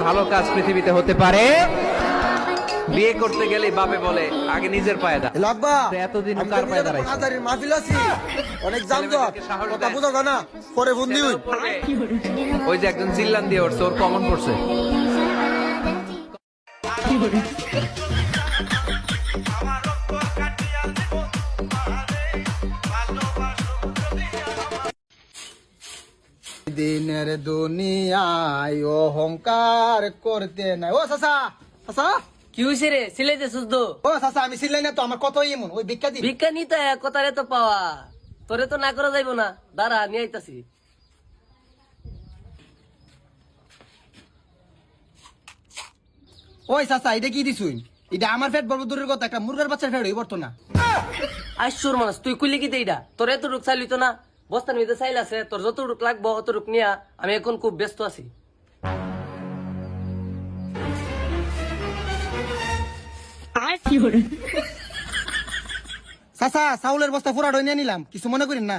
ভালো কাজ পৃথিবীতে হতে পারে? বিয়ে করতে গেলে বাপে বলে আগে নিজের পায়ে দা। লাব্বা তো এতদিন কার পায়ে দাঁড়াইছে? হাজারের মাহফিল আছি, অনেক জানতো ছেলেমেয়েদেরকে সাহস কথা দেয়। বুঝো না, পরে ফোন দিই। ওই যে একজন চিল্লান দিয়ে উঠছে, ওর কমন পড়ছে। দিনের দুনিয়ায় অহংকার করতে নাই। ও চাচা, চাচা, কি হয়েছে রে সিলাইতে শুদ্ধ ও চাচা, আমি চিল্লাই না তো, আমার কত এমন ওই ভিক্ষা দিই। ভিক্ষা নিতে কথারে তো পাওয়া তোরে তো না করা যাইব না, দাঁড়া নিয়ে আইতাছি। ওই চাচা, এটা কি দিছুই? এটা আমার পেট বড় দূরের কথা, একটা মুরগার বাচ্চার পেট হই বর্ত না। আইসুর মানুষ তুই কুলি কি দেইডা, তোর এতটুক চাইলি তো না, বস্তার মধ্যে চাইল আছে, তোর যতটুক লাগবো অতটুক নিয়া, আমি এখন খুব ব্যস্ত আছি। চাচা, চাউলের বস্তা পুরা নিয়ে নিলাম, কিছু মনে করেন না।